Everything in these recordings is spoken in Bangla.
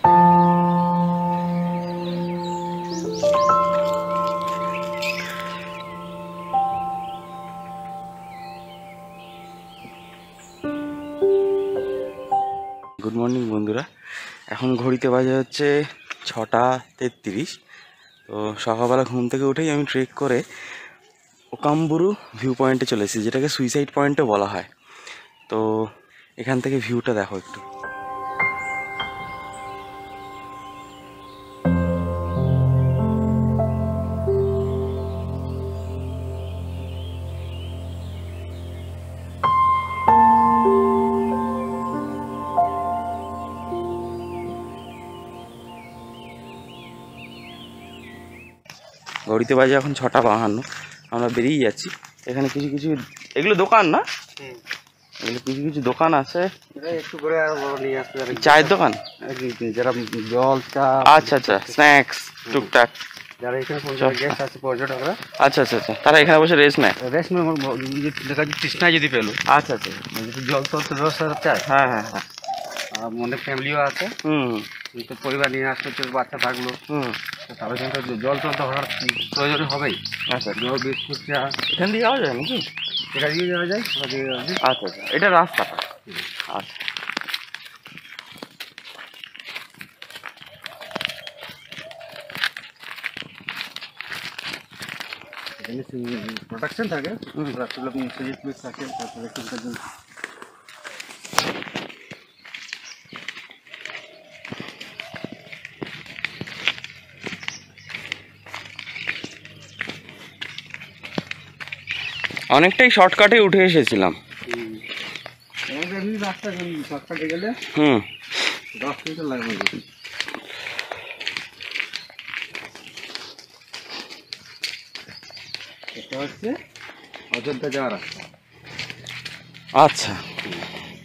গুড মর্নিং বন্ধুরা, এখন ঘড়িতে বাজে হচ্ছে 6টা 33। তো সকালবেলা ঘুম থেকে উঠেই আমি ট্রেক করে ওকাম্বুরু ভিউ পয়েন্টে চলে এসেছি, যেটাকে সুইসাইড পয়েন্টও বলা হয়। তো এখান থেকে ভিউটা দেখো একটু। ঘড়িতে বাজে এখন 6টা 52। আমরা বেরিয়ে যাচ্ছি। এখানে কিছু কিছু এগুলো দোকান না, এগুলো কিছু কিছু দোকান আছে। একটু করে নিয়ে আসতে চায়ের দোকান, যারা জল চা, আচ্ছা আচ্ছা, স্ন্যাক্স টুকটাক। যারা এখানে গেস্ট আছে পর্যটকরা, আচ্ছা আচ্ছা আচ্ছা, তারা এখানে বসে রেস্ট নেয়। রেস্ট দেখা যাচ্ছে তৃষ্ণায় যদি পেলো, আচ্ছা আচ্ছা, জল তো ব্যবস্থা চায়। হ্যাঁ হ্যাঁ হ্যাঁ, অনেক ফ্যামিলিও আছে, তো পরিবার নিয়ে আসতে বাচ্চা থাকলো, তাদের জন্য জল তো হওয়ার প্রয়োজন হবেই। আচ্ছা, জল বিস্কুট চা এখান দিয়ে যাওয়া যায় নাকি? এটা দিয়ে যাওয়া যায়। আচ্ছা আচ্ছা, এটা রাস্তাটা। আচ্ছা, প্রোটেকশন থাকে, থাকে, তারপরে অনেকটাই শর্টকাটে উঠে এসেছিলাম। রাস্তা শর্টকাটে গেলে 10 মিনিট লাগবে। এটা হচ্ছে অযোধ্যা যাওয়ার রাস্তা। আচ্ছা,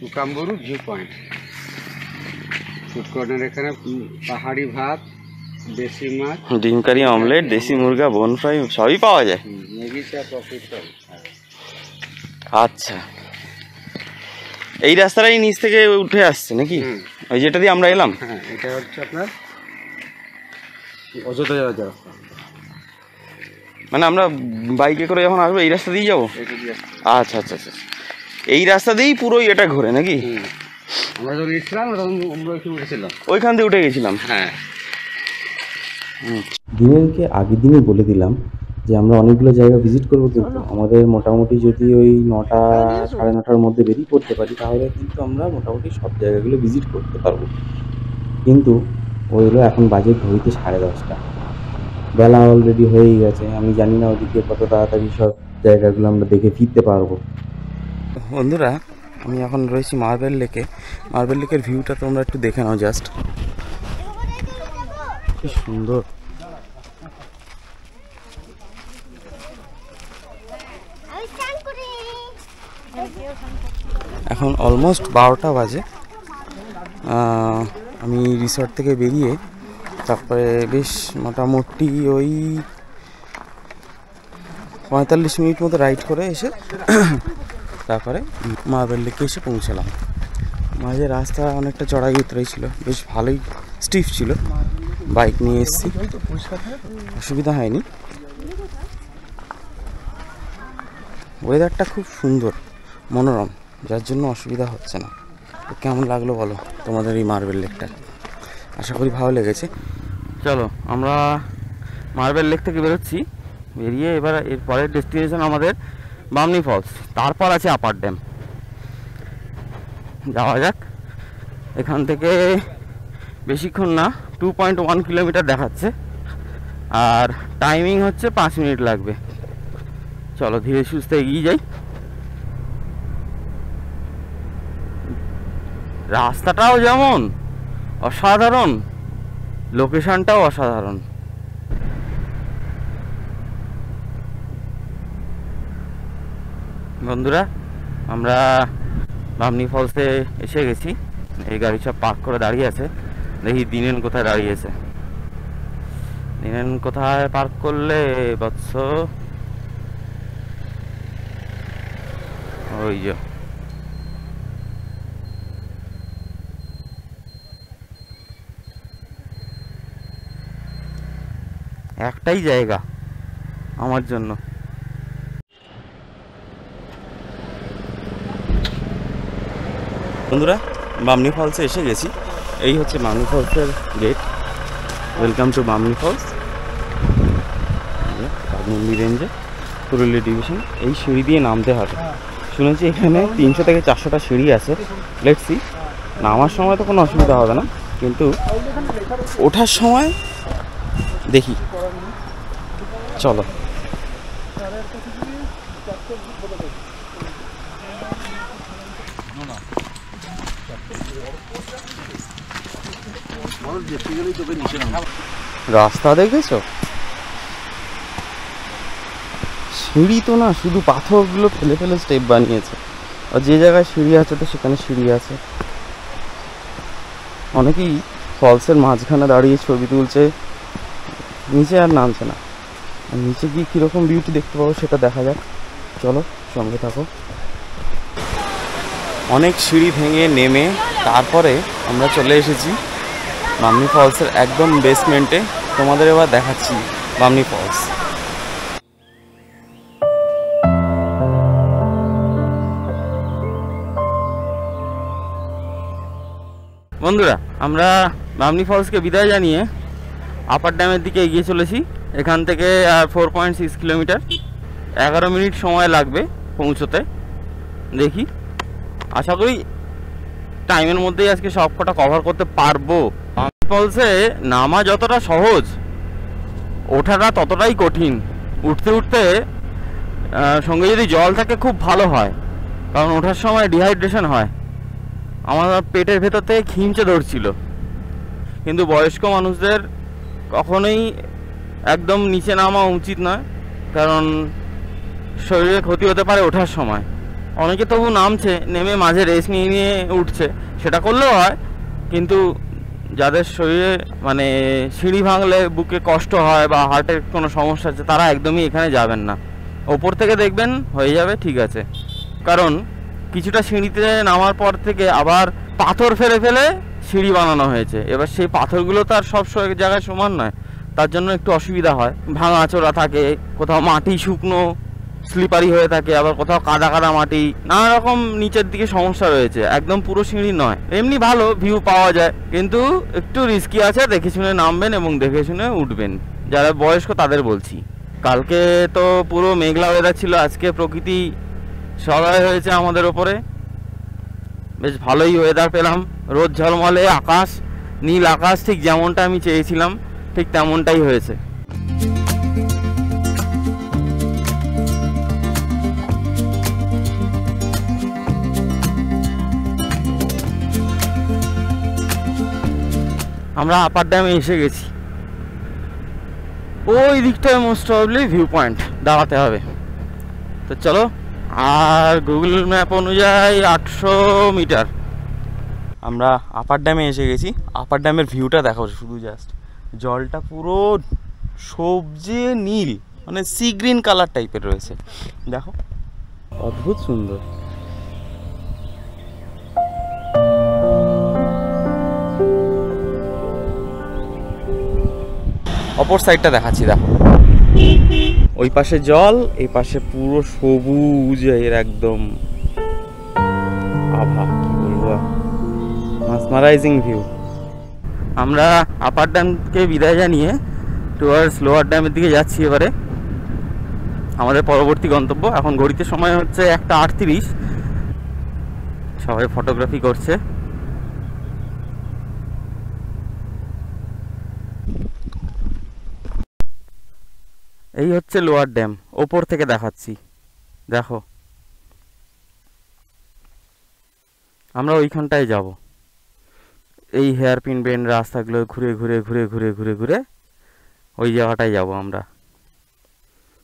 ওকাম্বুরু ভিউ পয়েন্ট। ফুড কর্নার, এখানে পাহাড়ি ভাত, দেশি মাছ, ডিম কারি, অমলেট, দেশি মুরগা, বোন ফ্রাই সবই পাওয়া যায়। ম্যাগি চা, কফি সব। আচ্ছা, এই রাস্তাটাই নিচ থেকে উঠে আসছে নাকি? ওই যেটা দিয়ে আমরা এলাম। হ্যাঁ, এটা হচ্ছে আপনার অযোধ্যা যাওয়ার রাস্তা। মানে আমরা বাইকে করে যখন আসবো এই রাস্তা দিয়ে যাবো? আচ্ছা আচ্ছা আচ্ছা, এই রাস্তা দিয়েই পুরোই এটা ঘোরে নাকি? আমরা যখন গেছিলাম তখন আমরা উঠেছিলাম, ওইখান দিয়ে উঠে গেছিলাম। হ্যাঁ। দিনেরকে আগের দিনই বলে দিলাম যে আমরা অনেকগুলো জায়গা ভিজিট করবো, কিন্তু আমাদের মোটামুটি যদি ওই 9টা 9:30-র মধ্যে বেরিয়ে পড়তে পারি, তাহলে কিন্তু আমরা মোটামুটি সব জায়গাগুলো ভিজিট করতে পারবো। কিন্তু ওইগুলো এখন বাজে ঘড়িতে 10:30, বেলা অলরেডি হয়েই গেছে। আমি জানি না ওদিকে কত তাড়াতাড়ি সব জায়গাগুলো আমরা দেখে ফিরতে পারবো। বন্ধুরা, আমি এখন রয়েছি মার্বেল লেকে। মার্বেল লেকের ভিউটা তোমরা একটু দেখে নাও জাস্ট, কি সুন্দর। এখন অলমোস্ট 12টা বাজে। আমি রিসর্ট থেকে বেরিয়ে তারপরে বেশ মোটামুটি ওই 45 মিনিট মতো রাইড করে এসে তারপরে মার্বেল লেকে এসে পৌঁছালাম। মাঝে রাস্তা অনেকটা চড়াই উতরাই ছিল, বেশ ভালোই স্টিফ ছিল। বাইক নিয়ে এসেছি, অসুবিধা হয়নি। ওয়েদারটা খুব সুন্দর, মনোরম, যার জন্য অসুবিধা হচ্ছে না। কেমন লাগলো বলো তোমাদের এই মার্বেল লেকটা? আশা করি ভালো লেগেছে। চলো, আমরা মার্বেল লেক থেকে বেরোচ্ছি। বেরিয়ে এবার এর পরের ডেস্টিনেশন আমাদের বামনি ফলস, তারপর আছে আপার ড্যাম। যাওয়া যাক। এখান থেকে বেশিক্ষণ না, 2.1 কিলোমিটার দেখাচ্ছে, আর টাইমিং হচ্ছে 5 মিনিট লাগবে। চলো ধীরে সুস্থে এগিয়ে যাই। রাস্তাটাও যেমন অসাধারণ, লোকেশনটাও অসাধারণ। বন্ধুরা, আমরা বামনি ফলসে এসে গেছি। এই গাড়ি সব পার্ক করে দাঁড়িয়ে আছে। দেখি দিনেন কোথায় দাঁড়িয়েছে। দিনেন কোথায় পার্ক করলে বৎস? ওই যে একটাই জায়গা আমার জন্য। বন্ধুরা, বামনি ফলসে এসে গেছি। এই হচ্ছে বামনি ফলসের গেট। Welcome to Bamni falls, Baghmundi রেঞ্জে, পুরুলিয়া ডিভিশন। এই সিঁড়ি দিয়ে নামতে হবে। শুনেছি এখানে 300 থেকে 400টা সিঁড়ি আছে। Let's see. নামার সময় তো কোনো অসুবিধা হবে না, কিন্তু ওঠার সময় দেখি। চলো। রাস্তা দেখেছো? সিঁড়ি তো না, শুধু পাথরগুলো ফেলে ফেলে স্টেপ বানিয়েছে। আর যে জায়গায় সিঁড়ি আছে তো সেখানে সিঁড়ি আছে। অনেকেই ফলসের মাঝখানে দাঁড়িয়ে ছবি তুলছে, নিচে আর নামছে না। আর নিচে গিয়ে কীরকম বিউটি দেখতে পাবো সেটা দেখা যাক। চলো, সঙ্গে থাকো। অনেক সিঁড়ি ভেঙে নেমে তারপরে আমরা চলে এসেছি বামনি ফলসের একদম বেসমেন্টে। তোমাদের এবার দেখাচ্ছি বামনি ফলস। বন্ধুরা, আমরা বামনি ফলসকে বিদায় জানিয়ে আপার ড্যামের দিকে এগিয়ে চলেছি। এখান থেকে 4.6 কিলোমিটার, 11 মিনিট সময় লাগবে পৌঁছতে। দেখি, আশা করি টাইমের মধ্যেই আজকে সব কটা কভার করতে পারবো। বামনি ফলসে নামা যতটা সহজ, ওঠাটা ততটাই কঠিন। উঠতে উঠতে সঙ্গে যদি জল থাকে খুব ভালো হয়, কারণ ওঠার সময় ডিহাইড্রেশন হয়। আমার পেটের ভেতর থেকে খিমচে ধরছিল। কিন্তু বয়স্ক মানুষদের কখনোই একদম নিচে নামা উচিত নয়, কারণ শরীরে ক্ষতি হতে পারে ওঠার সময়। অনেকে তবু নামছে, নেমে মাঝে রেস্ট নিয়ে নিয়ে উঠছে, সেটা করলেও হয়। কিন্তু যাদের শরীরে মানে সিঁড়ি ভাঙলে বুকে কষ্ট হয় বা হার্টের কোনো সমস্যা আছে, তারা একদমই এখানে যাবেন না। ওপর থেকে দেখবেন হয়ে যাবে, ঠিক আছে। কারণ কিছুটা সিঁড়িতে নামার পর থেকে আবার পাথর ফেলে ফেলে সিঁড়ি বানানো হয়েছে। এবার সেই পাথরগুলো তো আর সব জায়গায় সমান নয়, তার জন্য একটু অসুবিধা হয়। ভাঙাচোরা থাকে, কোথাও মাটি শুকনো স্লিপারি হয়ে থাকে, আবার কোথাও কাদা কাদা মাটি, নানা রকম নিচের দিকে সমস্যা রয়েছে। একদম পুরো সিঁড়ি নয়। এমনি ভালো ভিউ পাওয়া যায়, কিন্তু একটু রিস্কি আছে। দেখে শুনে নামবেন এবং দেখে শুনে উঠবেন, যারা বয়স্ক তাদের বলছি। কালকে তো পুরো মেঘলা ওয়েদার ছিল, আজকে প্রকৃতি সদয় হয়েছে আমাদের ওপরে। বেশ ভালোই ওয়েদার পেলাম, রোদ ঝলমলে আকাশ, নীল আকাশ, ঠিক যেমনটা আমি চেয়েছিলাম ঠিক তেমনটাই হয়েছে। আমরা আপার ড্যামে এসে গেছি। ওই দিকটায় মোস্ট প্রবাবলি ভিউ পয়েন্ট, দাঁড়াতে হবে। তো চলো। আর গুগল ম্যাপ অনুযায়ী 800 মিটার। আমরা আপার ড্যামে এসে গেছি। আপার ড্যামের ভিউটা দেখো শুধু, জাস্ট জলটা পুরো সবজি নীল, মানে সি গ্রিন কালার টাইপের রয়েছে। দেখো, অদ্ভুত সুন্দর। অপর সাইডটা দেখাচ্ছি, দেখো। ওই পাশে জল, এই পাশে পুরো সবুজ এর একদম আভা, কি বলবো, মাসমারাইজিং ভিউ। আমরা আপার ড্যামকে বিদায় জানিয়ে টুয়ার্ডস লোয়ার ড্যামের দিকে যাচ্ছি। এবারে আমাদের পরবর্তী গন্তব্য। এখন ঘড়িতে সময় হচ্ছে 1:38। সবাই ফটোগ্রাফি করছে। এই হচ্ছে লোয়ার ড্যাম, ওপর থেকে দেখাচ্ছি, দেখো। আমরা ওইখানটায় যাব। এই হেয়ারপিন বেন্ড রাস্তাগুলো ঘুরে ঘুরে ঘুরে ঘুরে ঘুরে ঘুরে ওই জায়গাটায় যাব আমরা।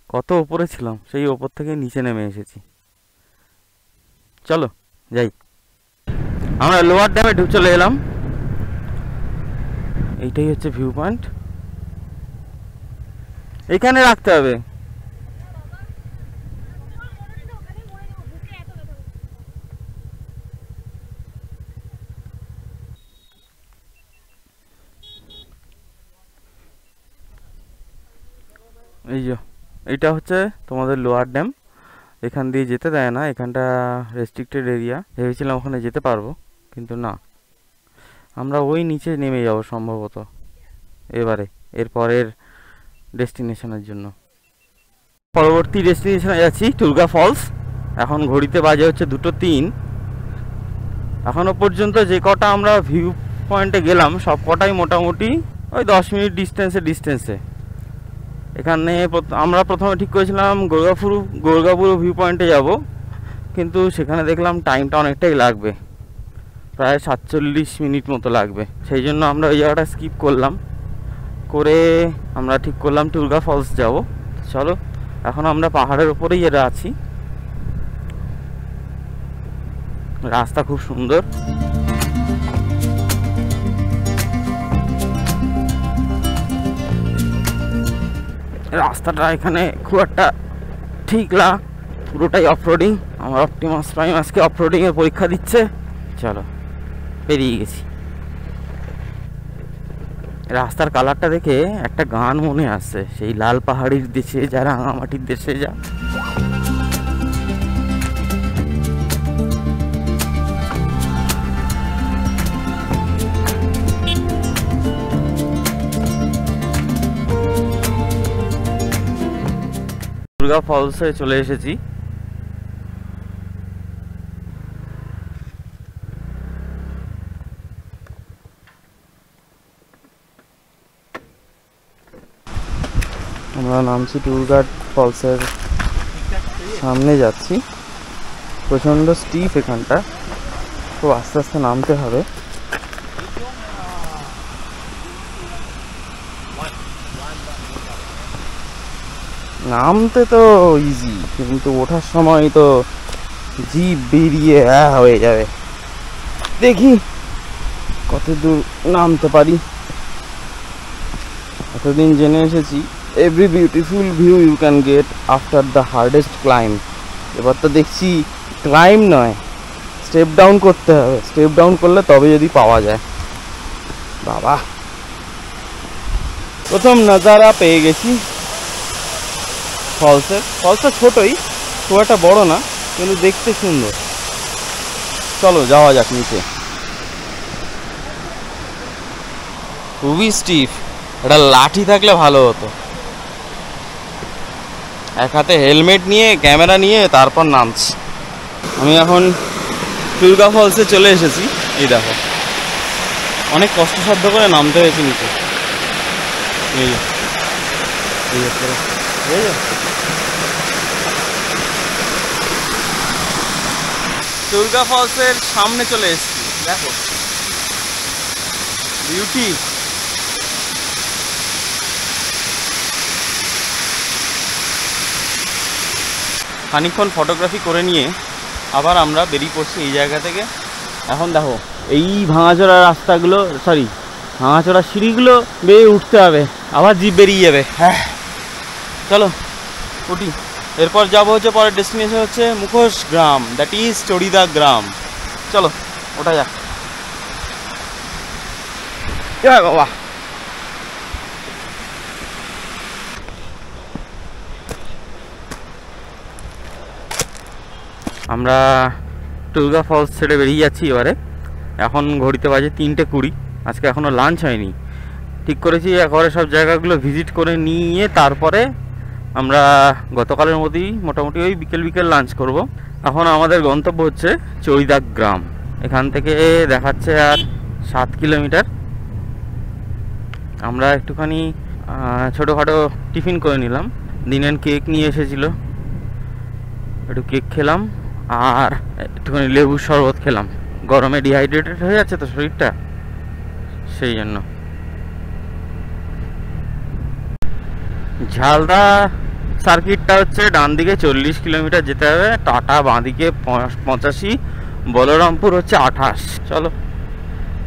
কত ওপরে ছিলাম, সেই ওপর থেকে নিচে নেমে এসেছি। চলো যাই। আমরা লোয়ার ড্যামে চলে এলাম। এইটাই হচ্ছে ভিউ পয়েন্ট, এখানে রাখতে হবে। এই যে এটা হচ্ছে তোমাদের লোয়ার ড্যাম, এখান দিয়ে যেতে দেয় না, এখানটা রেস্ট্রিক্টেড এরিয়া। ভেবেছিলাম ওখানে যেতে পারবো, কিন্তু না, আমরা ওই নিচে নেমে যাব সম্ভবত এবারে এরপরের ডেস্টিনেশনের জন্য। পরবর্তী ডেস্টিনেশনে যাচ্ছি টুলগা ফলস। এখন ঘড়িতে বাজে হচ্ছে 2:03। এখনো পর্যন্ত যে কটা আমরা ভিউ পয়েন্টে গেলাম সব কটাই মোটামুটি ওই 10 মিনিট ডিস্টেন্সে। এখানে আমরা প্রথমে ঠিক করেছিলাম গোরগাপুর ভিউ পয়েন্টে যাব, কিন্তু সেখানে দেখলাম টাইমটা অনেকটাই লাগবে, প্রায় 47 মিনিট মতো লাগবে। সেই জন্য আমরা ওই জায়গাটা স্কিপ করলাম, করে আমরা ঠিক করলাম টুলগা ফলস যাব। চলো, এখন আমরা পাহাড়ের উপরেই আছি, রাস্তা খুব সুন্দর। রাস্তাটা এখানে খুব একটা ঠিক না, পুরোটাই অফরোডিং। আমার অপটিমাস প্রাইম আজকে অফরোডিং এর পরীক্ষা দিচ্ছে। চলো, পেরিয়ে গেছি। রাস্তার কালারটা দেখে একটা গান মনে আসছে, সেই লাল পাহাড়ির দেশে যা, রাঙামাটির দেশে যা। টুলগা ফলসে চলে এসেছি। আমরা নামছি টুলগা ফলসের সামনে যাচ্ছি। প্রচণ্ড স্টিপ এখানটা, খুব আস্তে আস্তে নামতে হবে। নামতে তো ইজি, কিন্তু ওঠার সময় তো জিভ বেরিয়ে হয়ে যাবে। দেখি কত দূর নামতে পারি। এতদিন জেনে এসেছি every beautiful view you can get after the hardest climb. এবার তো দেখছি ক্লাইম্ব নয়, স্টেপ ডাউন করতে হবে। স্টেপ ডাউন করলে তবে যদি পাওয়া যায়। বাবা, প্রথম নজারা পেয়ে গেছি ফলসের। ফলসটা ছোটই, খুব একটা বড় না, কিন্তু দেখতে সুন্দর। চলো যাওয়া যাক নিচে। খুবই স্টিফ, একটা লাঠি থাকলে ভালো হতো। এক হাতে হেলমেট নিয়ে, ক্যামেরা নিয়ে তারপর নামছি। আমি এখন টুলগা ফলসে চলে এসেছি। এই দেখো, অনেক কষ্টসাধ্য করে নামতে হয়েছে নিচে। টুলগা ফলসের সামনে চলে এসেছি, দেখো বিউটি। খানিকক্ষণ ফটোগ্রাফি করে নিয়ে আবার আমরা বেরিয়ে পড়ছি এই জায়গা থেকে। এখন দেখো এই ভাঙাচোরা রাস্তাগুলো, সরি ভাঙাচোরা সিঁড়িগুলো বেয়ে উঠতে হবে, আবার জিপ বেরিয়ে যাবে। হ্যাঁ, চলো উঠি। এরপর যাবো হচ্ছে পরের ডেস্টিনেশন হচ্ছে মুখোশ গ্রাম, দ্যাট ইজ চড়িদা গ্রাম। চলো ওটা যাক। বাবা, আমরা টুলগা ফলস ছেড়ে বেরিয়ে যাচ্ছি এবারে। এখন ঘড়িতে বাজে 3:20। আজকে এখনও লাঞ্চ হয়নি। ঠিক করেছি একবারে সব জায়গাগুলো ভিজিট করে নিয়ে তারপরে আমরা গতকালের মতোই মোটামুটি ওই বিকেল লাঞ্চ করব। এখন আমাদের গন্তব্য হচ্ছে চড়িদা গ্রাম। এখান থেকে দেখাচ্ছে আর 7 কিলোমিটার। আমরা একটুখানি ছোটোখাটো টিফিন করে নিলাম। দিনের কেক নিয়ে এসেছিলো, একটু কেক খেলাম আর একটুখানি লেবুর শরবত খেলাম। গরমে ডিহাইড্রেটেড হয়ে যাচ্ছে তো শরীরটা, সেই জন্য। ঝালদা সার্কিটটা হচ্ছে ডান দিকে 40 কিলোমিটার যেতে হবে, টাটা বাঁ দিকে 85, বলরামপুর হচ্ছে 28। চলো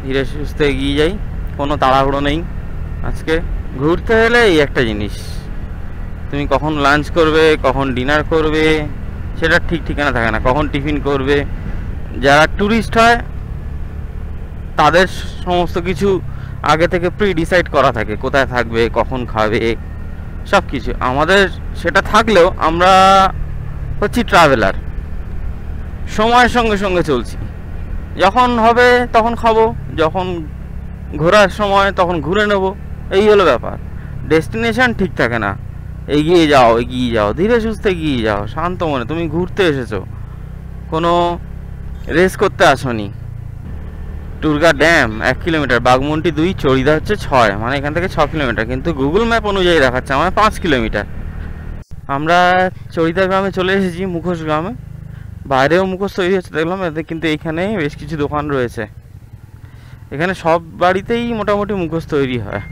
ধীরে সুস্থে এগিয়ে যাই, কোনো তাড়াহুড়ো নেই। আজকে ঘুরতে হলে এই একটা জিনিস, তুমি কখন লাঞ্চ করবে, কখন ডিনার করবে, সেটা ঠিক ঠিকানা থাকে না, কখন টিফিন করবে। যারা ট্যুরিস্ট হয় তাদের সমস্ত কিছু আগে থেকে প্রি ডিসাইড করা থাকে, কোথায় থাকবে, কখন খাবে, সব কিছু আমাদের সেটা থাকলেও আমরা হচ্ছি ট্রাভেলার, সময়ের সঙ্গে সঙ্গে চলছি। যখন হবে তখন খাবো, যখন ঘোরার সময় তখন ঘুরে নেব, এই হলো ব্যাপার। ডেস্টিনেশন ঠিক থাকে না। এগিয়ে যাও এগিয়ে যাও, ধীরে সুস্থে এগিয়ে যাও, শান্ত মনে। তুমি ঘুরতে এসেছো, কোনো রেস করতে আসনি। টুরগা ড্যাম 1 কিলোমিটার, বাঘমুন্ডি 2, চড়িদা হচ্ছে 6, মানে এখান থেকে 6 কিলোমিটার, কিন্তু গুগল ম্যাপ অনুযায়ী দেখাচ্ছে আমার 5 কিলোমিটার। আমরা চড়িদা গ্রামে চলে এসেছি, মুখোশ গ্রামে। বাইরেও মুখোশ তৈরি হচ্ছে দেখলাম এতে, কিন্তু এইখানে বেশ কিছু দোকান রয়েছে। এখানে সব বাড়িতেই মোটামুটি মুখোশ তৈরি হয়।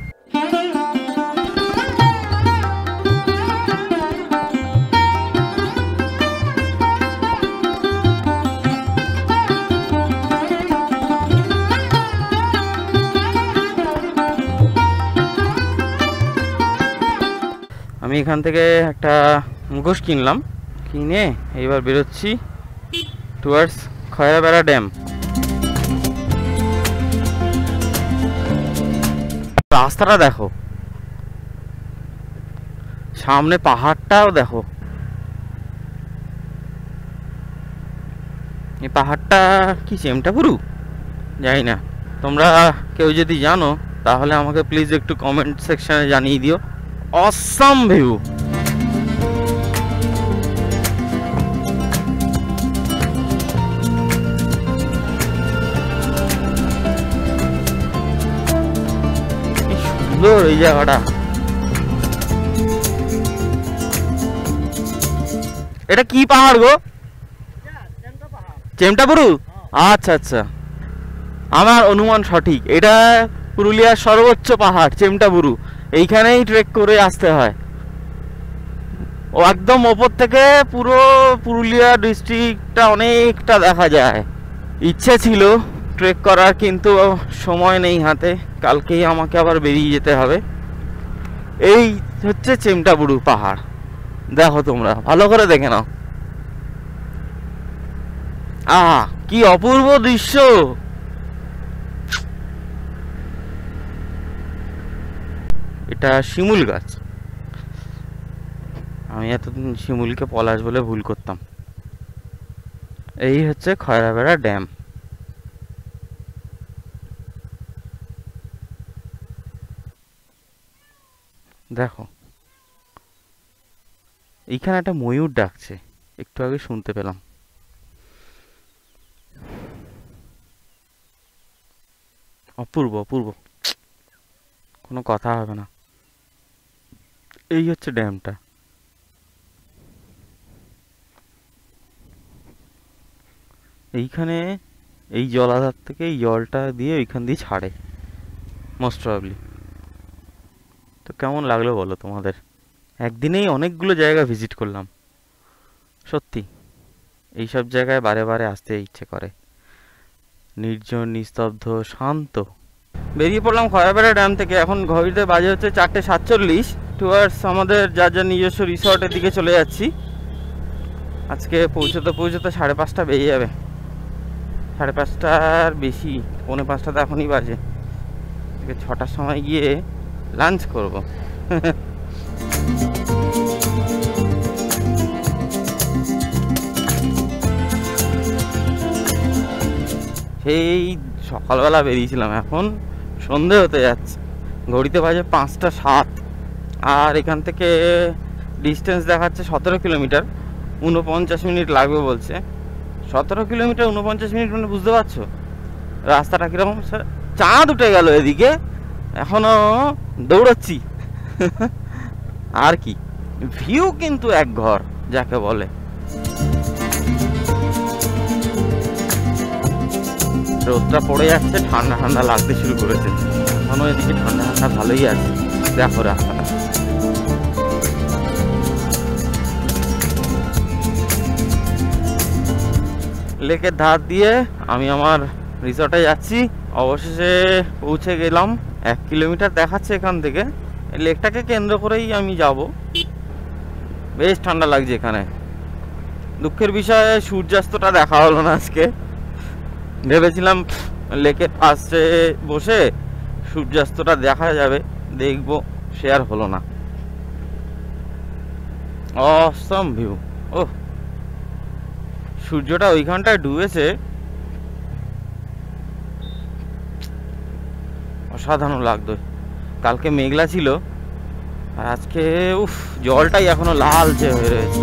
আমি এখান থেকে একটা মুখোশ কিনলাম, কিনে এইবার বেরোচ্ছি টুয়ার্ডস খয়রাবেড়া ড্যাম। রাস্তাটা দেখো, সামনে পাহাড়টাও দেখো। এই পাহাড়টা কি চেমটাপুরু জানি না, তোমরা কেউ যদি জানো তাহলে আমাকে প্লিজ একটু কমেন্ট সেকশনে জানিয়ে দিও। Awesome view. সুন্দর এই জায়গাটা। এটা কি পাহাড় গো? চেমটাপুরু? আচ্ছা আচ্ছা, আমার অনুমান সঠিক, এটা পুরুলিয়ার সর্বোচ্চ পাহাড় চেমটাপুরু। এইখানেই ট্রেক করে আসতে হয়। ও একদম ওপর থেকে পুরো পুরুলিয়া ডিস্ট্রিক্টটা অনেকটা দেখা যায়। ইচ্ছে ছিল ট্রেক করার, কিন্তু সময় নেই হাতে। কালকেই আমাকে আবার বেরিয়ে যেতে হবে। এই হচ্ছে চেমটাপুরু পাহাড়, দেখো তোমরা ভালো করে দেখে নাও। আহা কি অপূর্ব দৃশ্য। এটা শিমুল গাছ। আমি এতদিন শিমুলকে পলাশ বলে ভুল করতাম। এই হচ্ছে খয়রাবেড়া ড্যাম। দেখো এইখানে একটা ময়ূর ডাকছে, একটু আগে শুনতে পেলাম। অপূর্ব অপূর্ব, কোনো কথা হবে না। এই হচ্ছে ড্যামটা। এইখানে এই জলাধার থেকে এই জলটা দিয়ে ওইখান দিয়ে ছাড়ে মোস্ট প্রবাবলি। তো কেমন লাগলো বলো তোমাদের? একদিনেই অনেকগুলো জায়গা ভিজিট করলাম। সত্যি এইসব জায়গায় বারে বারে আসতে ইচ্ছে করে। নির্জন, নিস্তব্ধ, শান্ত। বেরিয়ে পড়লাম খয়রাবেড়া ড্যাম থেকে। এখন ঘড়িতে বাজে হচ্ছে 4:47। টুয়ার্ডস আমাদের যার যার নিজস্ব রিসর্টের দিকে চলে যাচ্ছি। আজকে পৌঁছতে পৌঁছতে 5:30 বেজে যাবে। 5:30টার বেশি, 4:45 তো এখনই বাজে। 6টার সময় গিয়ে লাঞ্চ করব। সেই সকালবেলা বেরিয়েছিলাম, এখন সন্ধে হতে যাচ্ছে। ঘড়িতে বাজে 5:07। আর এখান থেকে ডিস্টেন্স দেখাচ্ছে 17 কিলোমিটার। 49 মিনিট লাগবে বলছে। 17 কিলোমিটার 49 মিনিট, মানে বুঝতে পারছো রাস্তাটা কিরকম। চাঁদ উঠে গেল এদিকে, এখনো দৌড়াচ্ছি। আর কি ভিউ, কিন্তু এক ঘর যাকে বলে। রোদটা পড়ে যাচ্ছে, ঠান্ডা ঠান্ডা লাগতে শুরু করেছে। এখনো এদিকে ঠান্ডা ঠান্ডা ভালোই আছে। দেখো রাস্তাটা, লেকের ধার দিয়ে আমি আমার রিসর্টে যাচ্ছি। অবশেষে পৌঁছে গেলাম। 1 কিলোমিটার দেখাচ্ছে এখান থেকে। লেকটাকে কেন্দ্র করেই আমি যাব। বেশ ঠান্ডা লাগছে এখানে। দুঃখের বিষয়ে সূর্যাস্তটা দেখা হলো না আজকে। ভেবেছিলাম লেকের পাশে বসে সূর্যাস্তটা দেখা যাবে, দেখবো, সে আর হলো না। অসম ভিউ। ও সূর্যটা ওইখানটায় ডুবেছে, অসাধারণ লাগতো। কালকে মেঘলা ছিল আর আজকে উফ জলটাই এখনো লালচে হয়ে রয়েছে।